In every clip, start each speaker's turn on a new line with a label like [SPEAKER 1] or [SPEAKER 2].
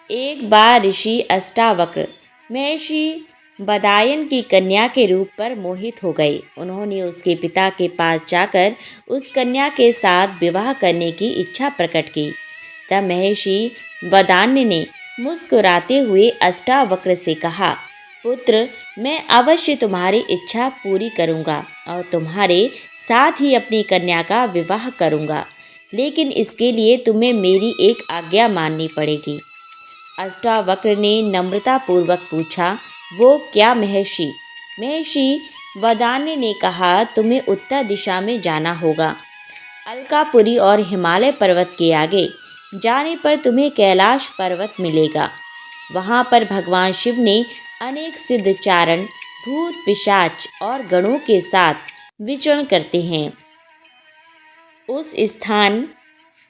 [SPEAKER 1] एक बार ऋषि अष्टावक्र महर्षि बदायन की कन्या के रूप पर मोहित हो गए। उन्होंने उसके पिता के पास जाकर उस कन्या के साथ विवाह करने की इच्छा प्रकट की। तब महर्षि बदान्य ने मुस्कुराते हुए अष्टावक्र से कहा, पुत्र, मैं अवश्य तुम्हारी इच्छा पूरी करूंगा और तुम्हारे साथ ही अपनी कन्या का विवाह करूंगा, लेकिन इसके लिए तुम्हें मेरी एक आज्ञा माननी पड़ेगी। अष्टावक्र ने नम्रतापूर्वक पूछा, वो क्या महर्षि? महर्षि बदान्य ने कहा, तुम्हें उत्तर दिशा में जाना होगा। अलकापुरी और हिमालय पर्वत के आगे जाने पर तुम्हें कैलाश पर्वत मिलेगा। वहाँ पर भगवान शिव ने अनेक सिद्ध चारण, भूत, पिशाच और गणों के साथ विचरण करते हैं। उस स्थान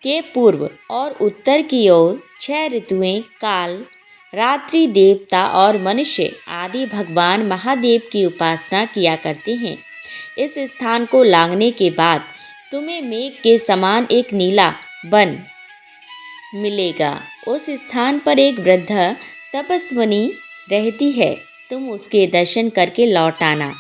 [SPEAKER 1] के पूर्व और उत्तर की ओर 6 ऋतुएं, काल, रात्रि, देवता और मनुष्य आदि भगवान महादेव की उपासना किया करते हैं। इस स्थान को लांघने के बाद तुम्हें मेघ के समान एक नीला वन मिलेगा। उस स्थान पर एक वृद्ध तपस्विनी रहती है। तुम उसके दर्शन करके लौट आना।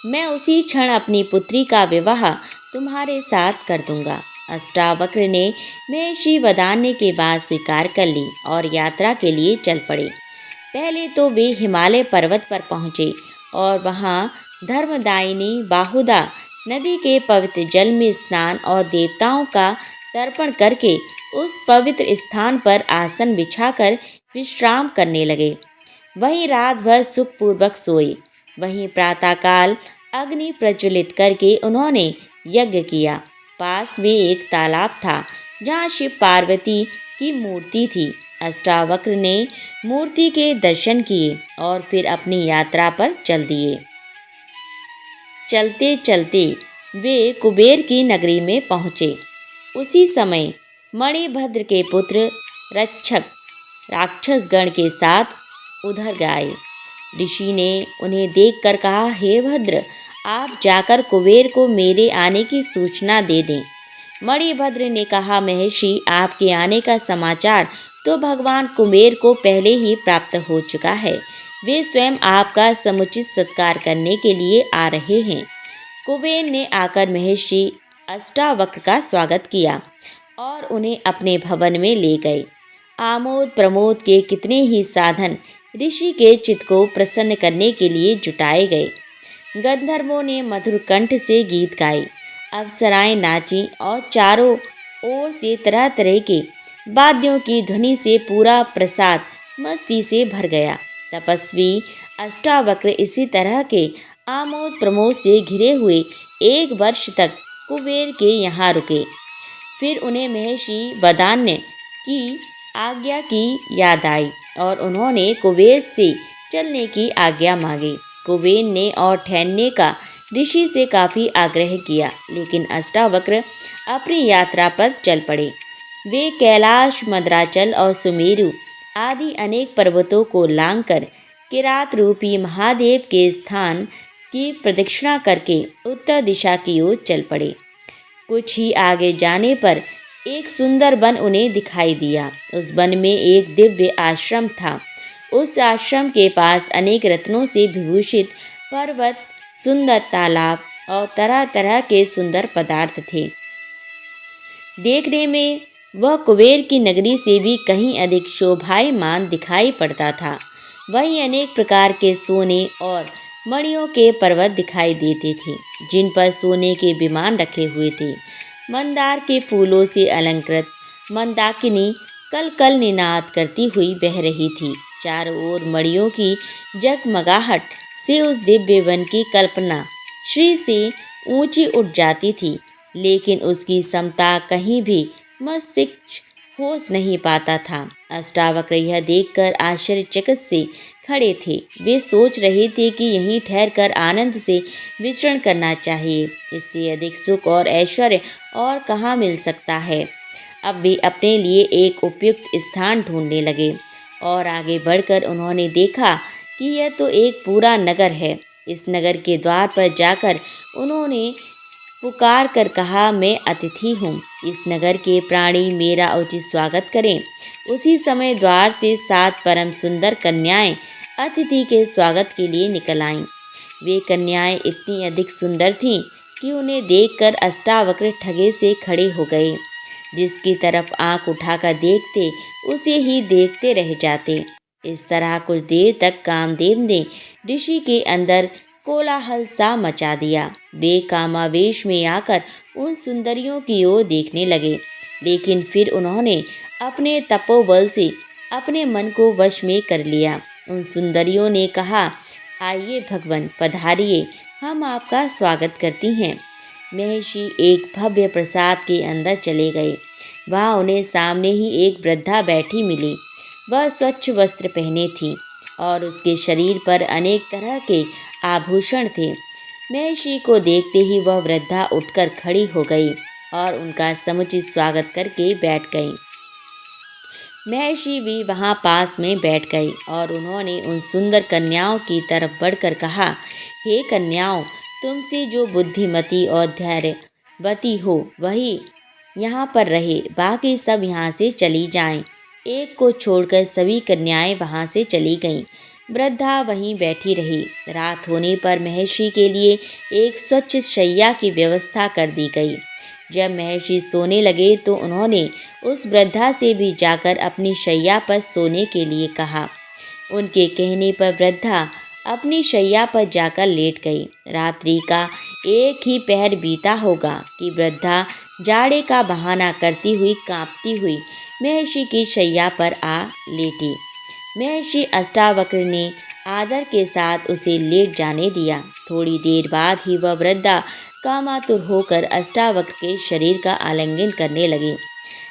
[SPEAKER 1] मैं उसी क्षण अपनी पुत्री का विवाह तुम्हारे साथ कर दूंगा। अष्टावक्र ने महर्षि बदान्य की बात स्वीकार कर ली और यात्रा के लिए चल पड़े। पहले तो वे हिमालय पर्वत पर पहुँचे और वहाँ धर्मदायिनी बाहुदा नदी के पवित्र जल में स्नान और देवताओं का तर्पण करके उस पवित्र स्थान पर आसन बिछाकर विश्राम करने लगे। वहीं रात भर सुखपूर्वक सोए। वहीं प्रातःकाल अग्नि प्रज्वलित करके उन्होंने यज्ञ किया। पास में एक तालाब था जहाँ शिव पार्वती की मूर्ति थी। अष्टावक्र ने मूर्ति के दर्शन किए और फिर अपनी यात्रा पर चल दिए। चलते चलते वे कुबेर की नगरी में पहुँचे। उसी समय मणिभद्र के पुत्र रक्षक राक्षसगण के साथ उधर गए। ऋषि ने उन्हें देखकर कहा, हे भद्र, आप जाकर कुबेर को मेरे आने की सूचना दे दें। मणिभद्र ने कहा, महर्षि, आपके आने का समाचार तो भगवान कुबेर को पहले ही प्राप्त हो चुका है। वे स्वयं आपका समुचित सत्कार करने के लिए आ रहे हैं। कुबेर ने आकर महर्षि अष्टावक्र का स्वागत किया और उन्हें अपने भवन में ले गए। आमोद प्रमोद के कितने ही साधन ऋषि के चित्त को प्रसन्न करने के लिए जुटाए गए। गंधर्वों ने मधुर कंठ से गीत गाए, अप्सराएं नाची और चारों ओर से तरह तरह के वाद्यों की ध्वनि से पूरा प्रसाद मस्ती से भर गया। तपस्वी अष्टावक्र इसी तरह के आमोद प्रमोद से घिरे हुए 1 वर्ष तक कुबेर के यहाँ रुके। फिर उन्हें महर्षि बदान्य की आज्ञा की याद आई और उन्होंने कुबेर से चलने की आज्ञा मांगी। कुबेर ने और ठहरने का ऋषि से काफ़ी आग्रह किया, लेकिन अष्टावक्र अपनी यात्रा पर चल पड़े। वे कैलाश, मद्राचल और सुमेरु आदि अनेक पर्वतों को लांघकर किरात रूपी महादेव के स्थान की प्रदक्षिणा करके उत्तर दिशा की ओर चल पड़े। कुछ ही आगे जाने पर एक सुंदर वन उन्हें दिखाई दिया। उस वन में एक दिव्य आश्रम था। उस आश्रम के पास अनेक रत्नों से विभूषित पर्वत, सुंदर तालाब और तरह तरह के सुंदर पदार्थ थे। देखने में वह कुबेर की नगरी से भी कहीं अधिक शोभायमान दिखाई पड़ता था। वहीं अनेक प्रकार के सोने और मणियों के पर्वत दिखाई देते थे, जिन पर सोने के विमान रखे हुए थे। मंदार के फूलों से अलंकृत मंदाकिनी कल कल निनाद करती हुई बह रही थी। चारों ओर मणियों की जगमगाहट से उस दिव्य वन की कल्पना श्री से ऊंची उठ जाती थी, लेकिन उसकी समता कहीं भी मस्तिष्क होश नहीं पाता था। अष्टावक्र यह देखकर आश्चर्यचकित से खड़े थे। वे सोच रहे थे कि यहीं ठहरकर आनंद से विचरण करना चाहिए। इससे अधिक सुख और ऐश्वर्य और कहाँ मिल सकता है। अब वे अपने लिए एक उपयुक्त स्थान ढूंढने लगे और आगे बढ़कर उन्होंने देखा कि यह तो एक पूरा नगर है। इस नगर के द्वार पर जाकर उन्होंने पुकार कर कहा, मैं अतिथि हूँ, इस नगर के प्राणी मेरा उचित स्वागत करें। उसी समय द्वार से 7 परम सुंदर कन्याएं अतिथि के स्वागत के लिए निकल आईं। वे कन्याएं इतनी अधिक सुंदर थीं कि उन्हें देखकर अष्टावक्र ठगे से खड़े हो गए। जिसकी तरफ आंख उठाकर देखते उसे ही देखते रह जाते। इस तरह कुछ देर तक कामदेव ने ऋषि के अंदर कोलाहल सा मचा दिया। वे कामावेश में आकर उन सुंदरियों की ओर देखने लगे, लेकिन फिर उन्होंने अपने तपोबल से अपने मन को वश में कर लिया। उन सुंदरियों ने कहा, आइए भगवान पधारिए, हम आपका स्वागत करती हैं। महर्षि एक भव्य प्रसाद के अंदर चले गए। वहाँ उन्हें सामने ही एक वृद्धा बैठी मिली। वह स्वच्छ वस्त्र पहने थी और उसके शरीर पर अनेक तरह के आभूषण थे। महर्षि को देखते ही वह वृद्धा उठकर खड़ी हो गई और उनका समुचित स्वागत करके बैठ गई। महर्षि भी वहाँ पास में बैठ गए और उन्होंने उन सुंदर कन्याओं की तरफ बढ़कर कहा, हे कन्याओं, तुमसे जो बुद्धिमती और धैर्यवती हो वही यहाँ पर रहे, बाकी सब यहाँ से चली जाएं। एक को छोड़कर सभी कन्याएं वहाँ से चली गईं। वृद्धा वहीं बैठी रही। रात होने पर महर्षि के लिए एक स्वच्छ शैया की व्यवस्था कर दी गई। जब महर्षि सोने लगे तो उन्होंने उस वृद्धा से भी जाकर अपनी शैया पर सोने के लिए कहा। उनके कहने पर वृद्धा अपनी शैया पर जाकर लेट गई। रात्रि का एक ही पहर बीता होगा कि वृद्धा जाड़े का बहाना करती हुई कांपती हुई महर्षि की शैया पर आ लेटी। महर्षि अष्टावक्र ने आदर के साथ उसे लेट जाने दिया। थोड़ी देर बाद ही वह वृद्धा कामातुर होकर अष्टावक्र के शरीर का आलिंगन करने लगी।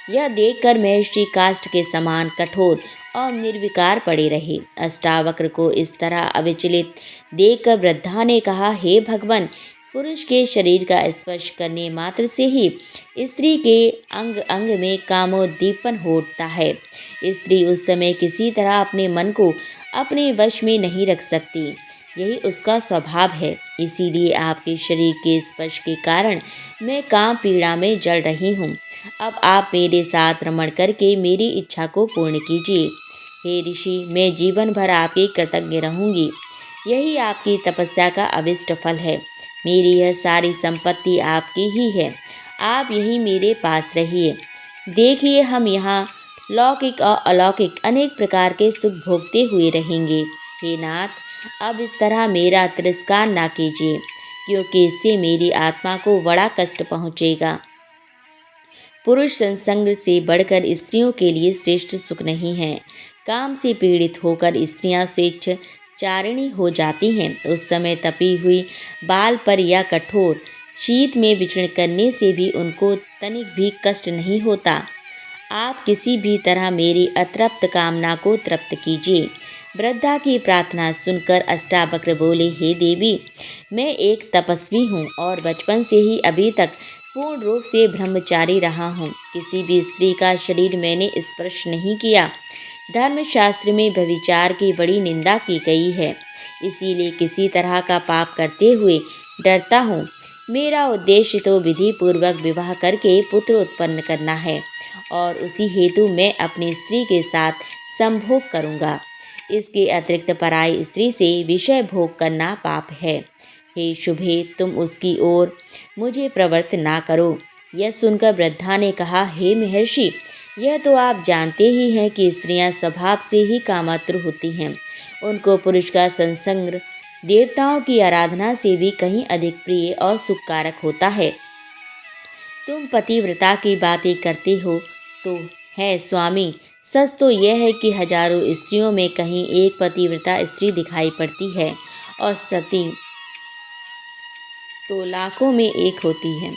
[SPEAKER 1] यह देखकर महर्षि काष्ठ के समान कठोर और निर्विकार पड़े रहे। अष्टावक्र को इस तरह अविचलित देखकर वृद्धा ने कहा, हे भगवान, पुरुष के शरीर का स्पर्श करने मात्र से ही स्त्री के अंग अंग में कामोद्दीपन होता है। स्त्री उस समय किसी तरह अपने मन को अपने वश में नहीं रख सकती, यही उसका स्वभाव है। इसीलिए आपके शरीर के स्पर्श के कारण मैं काम पीड़ा में जल रही हूँ। अब आप मेरे साथ रमण करके मेरी इच्छा को पूर्ण कीजिए। हे ऋषि, मैं जीवन भर आपकी कृतज्ञ रहूँगी। यही आपकी तपस्या का अविष्ट फल है। मेरी यह सारी संपत्ति आपकी ही है। आप यहीं मेरे पास रहिए। देखिए, हम यहाँ लौकिक और अलौकिक अनेक प्रकार के सुख भोगते हुए रहेंगे। हे नाथ, अब इस तरह मेरा तिरस्कार ना कीजिए, क्योंकि इससे मेरी आत्मा को बड़ा कष्ट पहुँचेगा। पुरुष संसर्ग से बढ़कर स्त्रियों के लिए श्रेष्ठ सुख नहीं है। काम से पीड़ित होकर स्त्रियां स्वेच्छाचारिणी हो जाती हैं। उस समय तपी हुई बाल पर या कठोर शीत में विचरण करने से भी उनको तनिक भी कष्ट नहीं होता। आप किसी भी तरह मेरी अतृप्त कामना को तृप्त कीजिए। वृद्धा की प्रार्थना सुनकर अष्टावक्र बोले, हे देवी, मैं एक तपस्वी हूँ और बचपन से ही अभी तक पूर्ण रूप से ब्रह्मचारी रहा हूँ। किसी भी स्त्री का शरीर मैंने स्पर्श नहीं किया। धर्मशास्त्र में व्यभिचार की बड़ी निंदा की गई है, इसीलिए किसी तरह का पाप करते हुए डरता हूँ। मेरा उद्देश्य तो विधि पूर्वक विवाह करके पुत्र उत्पन्न करना है और उसी हेतु मैं अपनी स्त्री के साथ संभोग करूँगा। इसके अतिरिक्त पराई स्त्री से विषय भोग करना पाप है। हे शुभे, तुम उसकी ओर मुझे प्रवृत्त ना करो। यह सुनकर वृद्धा ने कहा, हे महर्षि, यह तो आप जानते ही हैं कि स्त्रियां स्वभाव से ही कामातुर होती हैं। उनको पुरुष का संसर्ग देवताओं की आराधना से भी कहीं अधिक प्रिय और सुखकारक होता है। तुम पतिव्रता की बातें करते हो तो है स्वामी, सच तो यह है कि हजारों स्त्रियों में कहीं एक पतिव्रता स्त्री दिखाई पड़ती है और सती तो लाखों में एक होती है।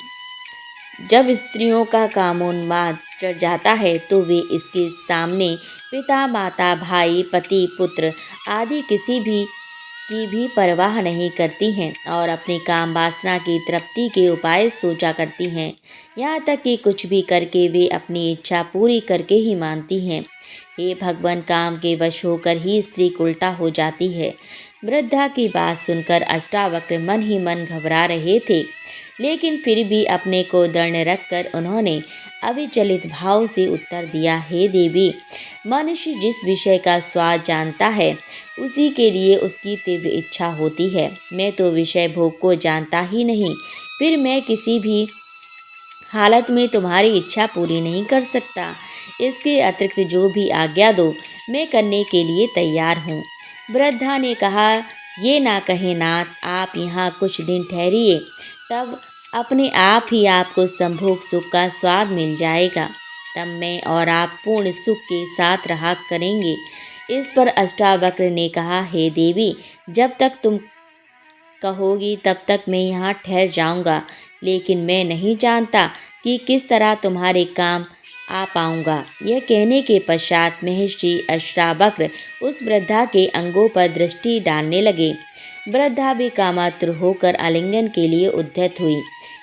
[SPEAKER 1] जब स्त्रियों का कामोन्माद चढ़ जाता है तो वे इसके सामने पिता, माता, भाई, पति, पुत्र आदि किसी भी की भी परवाह नहीं करती हैं और अपनी काम वासना की तृप्ति के उपाय सोचा करती हैं। यहाँ तक कि कुछ भी करके वे अपनी इच्छा पूरी करके ही मानती हैं। हे भगवान, काम के वश होकर ही स्त्री उल्टा हो जाती है। वृद्धा की बात सुनकर अष्टावक्र मन ही मन घबरा रहे थे, लेकिन फिर भी अपने को दृढ़ रखकर उन्होंने अविचलित भाव से उत्तर दिया, हे देवी, मनुष्य जिस विषय का स्वाद जानता है उसी के लिए उसकी तीव्र इच्छा होती है। मैं तो विषय भोग को जानता ही नहीं, फिर मैं किसी भी हालत में तुम्हारी इच्छा पूरी नहीं कर सकता। इसके अतिरिक्त जो भी आज्ञा दो मैं करने के लिए तैयार हूँ। वृद्धा ने कहा, ये ना कहे नाथ, आप यहाँ कुछ दिन ठहरिए, तब अपने आप ही आपको संभोग सुख का स्वाद मिल जाएगा। तब मैं और आप पूर्ण सुख के साथ रहा करेंगे। इस पर अष्टावक्र ने कहा, हे देवी, जब तक तुम कहोगी तब तक मैं यहाँ ठहर जाऊँगा, लेकिन मैं नहीं जानता कि किस तरह तुम्हारे काम आ पाऊँगा। यह कहने के पश्चात महर्षि अष्टावक्र उस वृद्धा के अंगों पर दृष्टि डालने लगे। वृद्धा भी कामातुर होकर आलिंगन के लिए उद्यत हुई,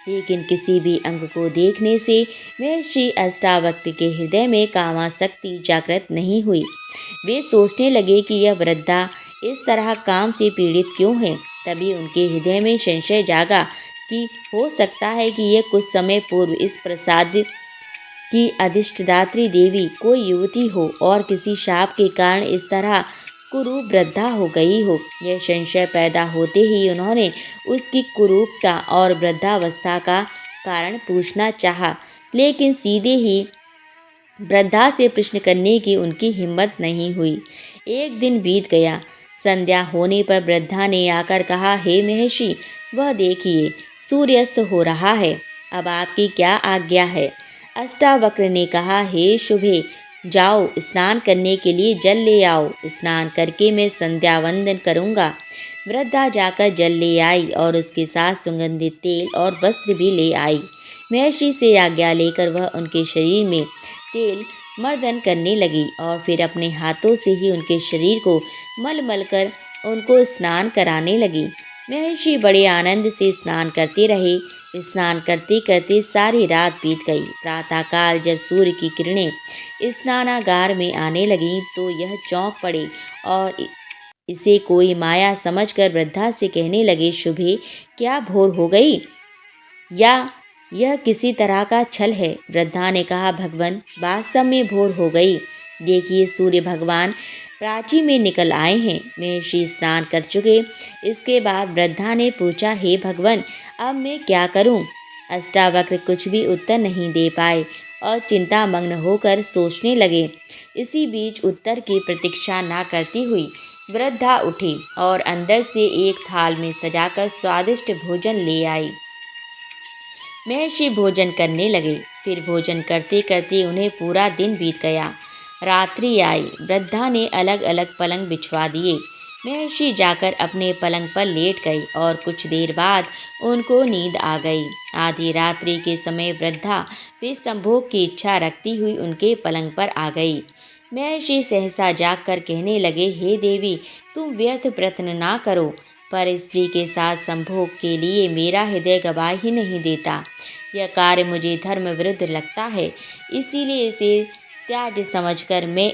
[SPEAKER 1] लेकिन किसी भी अंग को देखने से महर्षि अष्टावक्र के हृदय में कामासक्ति जागृत नहीं हुई। वे सोचने लगे कि यह वृद्धा इस तरह काम से पीड़ित क्यों है। तभी उनके हृदय में संशय जागा कि हो सकता है कि यह कुछ समय पूर्व इस प्रसाद की अधिष्ठदात्री देवी कोई युवती हो और किसी शाप के कारण इस तरह कुरूप वृद्धा हो गई हो। यह संशय पैदा होते ही उन्होंने उसकी कुरूपता और वृद्धावस्था का कारण पूछना चाहा, लेकिन सीधे ही वृद्धा से प्रश्न करने की उनकी हिम्मत नहीं हुई। एक दिन बीत गया। संध्या होने पर वृद्धा ने आकर कहा, हे महर्षि, वह देखिए सूर्यास्त हो रहा है, अब आपकी क्या आज्ञा है। अष्टावक्र ने कहा, हे शुभे, जाओ स्नान करने के लिए जल ले आओ, स्नान करके मैं संध्या वंदन करूँगा। वृद्धा जाकर जल ले आई और उसके साथ सुगंधित तेल और वस्त्र भी ले आई। महर्षि से आज्ञा लेकर वह उनके शरीर में तेल मर्दन करने लगी और फिर अपने हाथों से ही उनके शरीर को मल मल कर उनको स्नान कराने लगी। महर्षि बड़े आनंद से स्नान करते रहे। स्नान करते करते सारी रात बीत गई। प्रातःकाल जब सूर्य की किरणें स्नानागार में आने लगीं तो यह चौंक पड़े और इसे कोई माया समझकर वृद्धा से कहने लगे, शुभे, क्या भोर हो गई या यह किसी तरह का छल है। वृद्धा ने कहा, भगवान, वास्तव में भोर हो गई। देखिए सूर्य भगवान प्राची में निकल आए हैं। महर्षि स्नान कर चुके। इसके बाद वृद्धा ने पूछा, हे भगवान, अब मैं क्या करूं? अष्टावक्र कुछ भी उत्तर नहीं दे पाए और चिंतामग्न होकर सोचने लगे। इसी बीच उत्तर की प्रतीक्षा न करती हुई वृद्धा उठी और अंदर से एक थाल में सजाकर स्वादिष्ट भोजन ले आई। महर्षि भोजन करने लगे। फिर भोजन करते करते उन्हें पूरा दिन बीत गया। रात्रि आई। वृद्धा ने अलग अलग पलंग बिछवा दिए। महर्षि जाकर अपने पलंग पर लेट गई और कुछ देर बाद उनको नींद आ गई। आधी रात्रि के समय वृद्धा फिर संभोग की इच्छा रखती हुई उनके पलंग पर आ गई। महर्षि सहसा जागकर कहने लगे, हे देवी, तुम व्यर्थ प्रयत्न ना करो, पर स्त्री के साथ संभोग के लिए मेरा हृदय गवाह ही नहीं देता। यह कार्य मुझे धर्म विरुद्ध लगता है, इसीलिए इसे त्याज्य समझकर मैं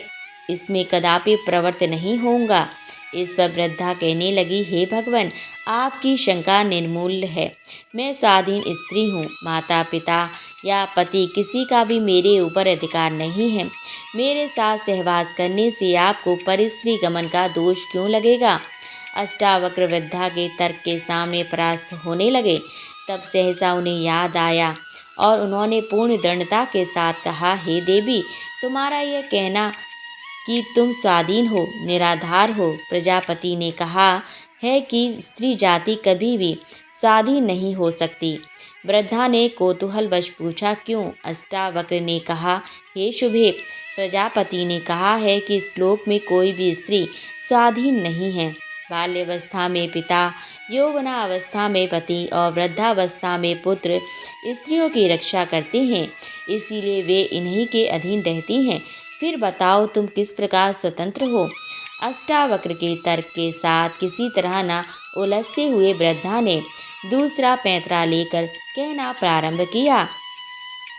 [SPEAKER 1] इसमें कदापि प्रवृत्त नहीं होऊंगा। इस पर वृद्धा कहने लगी, हे भगवान, आपकी शंका निर्मूल है। मैं स्वाधीन स्त्री हूँ। माता पिता या पति किसी का भी मेरे ऊपर अधिकार नहीं है। मेरे साथ सहवास करने से आपको परस्त्री गमन का दोष क्यों लगेगा? अष्टावक्र वृद्धा के तर्क के सामने परास्त होने लगे। तब सहसा उन्हें याद आया और उन्होंने पूर्ण दृढ़ता के साथ कहा, हे देवी, तुम्हारा यह कहना कि तुम स्वाधीन हो, निराधार हो, प्रजापति ने कहा है कि स्त्री जाति कभी भी स्वाधीन नहीं हो सकती। वृद्धा ने कौतूहलवश पूछा, क्यों? अष्टावक्र ने कहा, हे शुभे, प्रजापति ने कहा है कि इस लोक में कोई भी स्त्री स्वाधीन नहीं है। बाल्यावस्था में पिता, यौवनावस्था में पति और वृद्धावस्था में पुत्र स्त्रियों की रक्षा करते हैं, इसीलिए वे इन्हीं के अधीन रहती हैं। फिर बताओ तुम किस प्रकार स्वतंत्र हो? अष्टावक्र के तर्क के साथ किसी तरह न उलझते हुए वृद्धा ने दूसरा पैंतरा लेकर कहना प्रारंभ किया,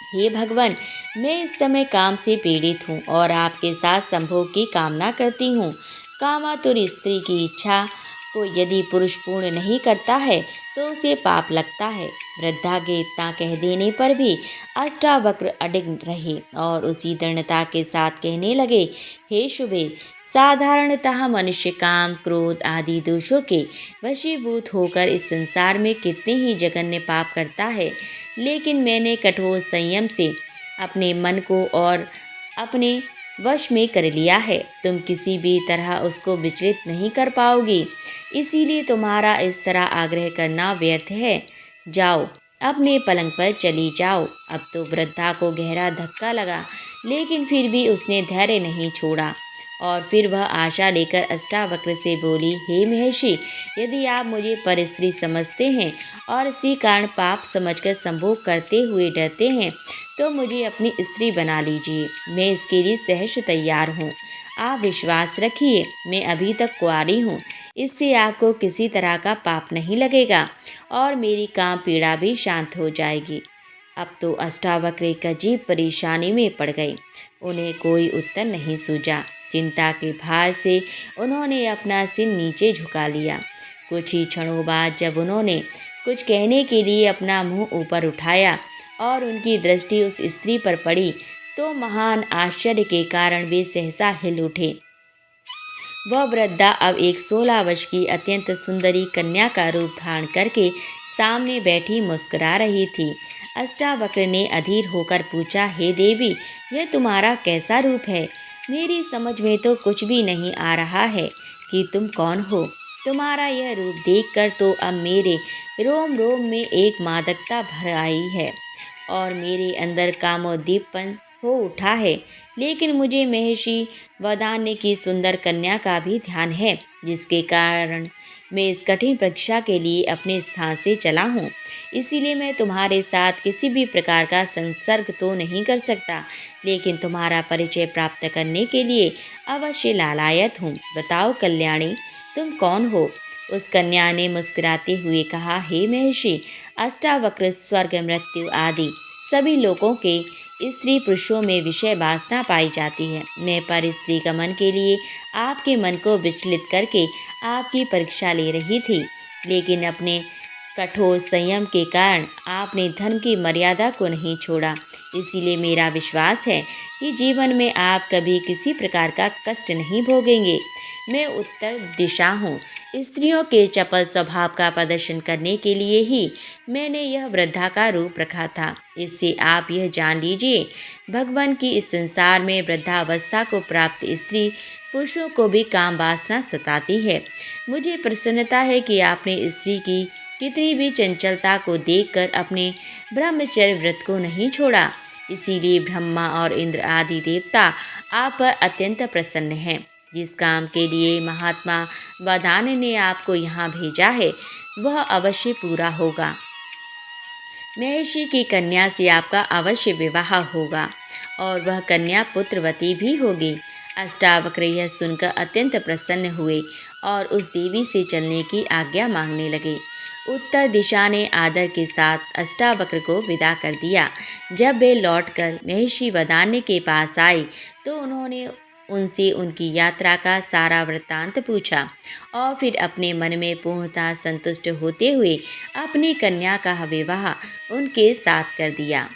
[SPEAKER 1] हे भगवान, मैं इस समय काम से पीड़ित हूँ और आपके साथ संभोग की कामना करती हूँ। कामातुर स्त्री की इच्छा को यदि पुरुष पूर्ण नहीं करता है तो उसे पाप लगता है। वृद्धा के इतना कह देने पर भी अष्टावक्र अडिग रहे और उसी दृढ़ता के साथ कहने लगे, हे शुभे, साधारणतः मनुष्य काम, क्रोध आदि दोषों के वशीभूत होकर इस संसार में कितने ही जघन्य पाप करता है, लेकिन मैंने कठोर संयम से अपने मन को और अपने वश में कर लिया है। तुम किसी भी तरह उसको विचलित नहीं कर पाओगी, इसीलिए तुम्हारा इस तरह आग्रह करना व्यर्थ है। जाओ, अपने पलंग पर चली जाओ। अब तो वृद्धा को गहरा धक्का लगा, लेकिन फिर भी उसने धैर्य नहीं छोड़ा और फिर वह आशा लेकर अष्टावक्र से बोली, हे महर्षि, यदि आप मुझे परस्त्री समझते हैं और इसी कारण पाप समझकर संभोग करते हुए डरते हैं तो मुझे अपनी स्त्री बना लीजिए। मैं इसके लिए सहर्ष तैयार हूँ। आप विश्वास रखिए, मैं अभी तक कुंवारी हूँ, इससे आपको किसी तरह का पाप नहीं लगेगा और मेरी काम पीड़ा भी शांत हो जाएगी। अब तो अष्टावक्र एक अजीब परेशानी में पड़ गए। उन्हें कोई उत्तर नहीं सूझा। चिंता के भार से उन्होंने अपना सिर नीचे झुका लिया। कुछ ही क्षणों बाद जब उन्होंने कुछ कहने के लिए अपना मुंह ऊपर उठाया और उनकी दृष्टि उस स्त्री पर पड़ी तो महान आश्चर्य के कारण वे सहसा हिल उठे। वह वृद्धा अब एक 16 वर्ष की अत्यंत सुंदरी कन्या का रूप धारण करके सामने बैठी मुस्कुरा रही थी। अष्टावक्र ने अधीर होकर पूछा, हे देवी, यह तुम्हारा कैसा रूप है? मेरी समझ में तो कुछ भी नहीं आ रहा है कि तुम कौन हो। तुम्हारा यह रूप देखकर तो अब मेरे रोम रोम में एक मादकता भर आई है और मेरे अंदर कामोद्दीपन हो उठा है। लेकिन मुझे महर्षि वदान्य की सुंदर कन्या का भी ध्यान है, जिसके कारण मैं इस कठिन परीक्षा के लिए अपने स्थान से चला हूँ। इसीलिए मैं तुम्हारे साथ किसी भी प्रकार का संसर्ग तो नहीं कर सकता, लेकिन तुम्हारा परिचय प्राप्त करने के लिए अवश्य लालायत हूँ। बताओ कल्याणी, तुम कौन हो? उस कन्या ने मुस्कुराते हुए कहा, हे महर्षि, अष्टावक्र स्वर्ग, मृत्यु आदि सभी लोगों के स्त्री पुरुषों में विषय वासना पाई जाती है। मैं पर स्त्री गमन के लिए आपके मन को विचलित करके आपकी परीक्षा ले रही थी, लेकिन अपने कठोर संयम के कारण आपने धर्म की मर्यादा को नहीं छोड़ा। इसीलिए मेरा विश्वास है कि जीवन में आप कभी किसी प्रकार का कष्ट नहीं भोगेंगे। मैं उत्तर दिशा हूँ। स्त्रियों के चपल स्वभाव का प्रदर्शन करने के लिए ही मैंने यह वृद्धा का रूप रखा था। इससे आप यह जान लीजिए, भगवान की इस संसार में वृद्धावस्था को प्राप्त स्त्री पुरुषों को भी काम वासना सताती है। मुझे प्रसन्नता है कि आपने स्त्री की कितनी भी चंचलता को देखकर अपने ब्रह्मचर्य व्रत को नहीं छोड़ा। इसीलिए ब्रह्मा और इंद्र आदि देवता आप पर अत्यंत प्रसन्न हैं। जिस काम के लिए महात्मा वदान्य ने आपको यहाँ भेजा है वह अवश्य पूरा होगा। महर्षि की कन्या से आपका अवश्य विवाह होगा और वह कन्या पुत्रवती भी होगी। अष्टावक्र यह सुनकर अत्यंत प्रसन्न हुए और उस देवी से चलने की आज्ञा मांगने लगे। उत्तर दिशा ने आदर के साथ अष्टावक्र को विदा कर दिया। जब वे लौटकर महर्षि वदान्य के पास आए तो उन्होंने उनसे उनकी यात्रा का सारा वृत्तांत पूछा और फिर अपने मन में पूर्णतः संतुष्ट होते हुए अपनी कन्या का विवाह उनके साथ कर दिया।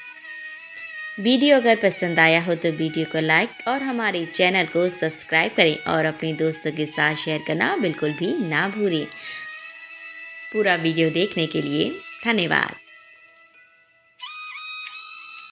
[SPEAKER 1] वीडियो अगर पसंद आया हो तो वीडियो को लाइक और हमारे चैनल को सब्सक्राइब करें और अपने दोस्तों के साथ शेयर करना बिल्कुल भी ना भूलें। पूरा वीडियो देखने के लिए धन्यवाद।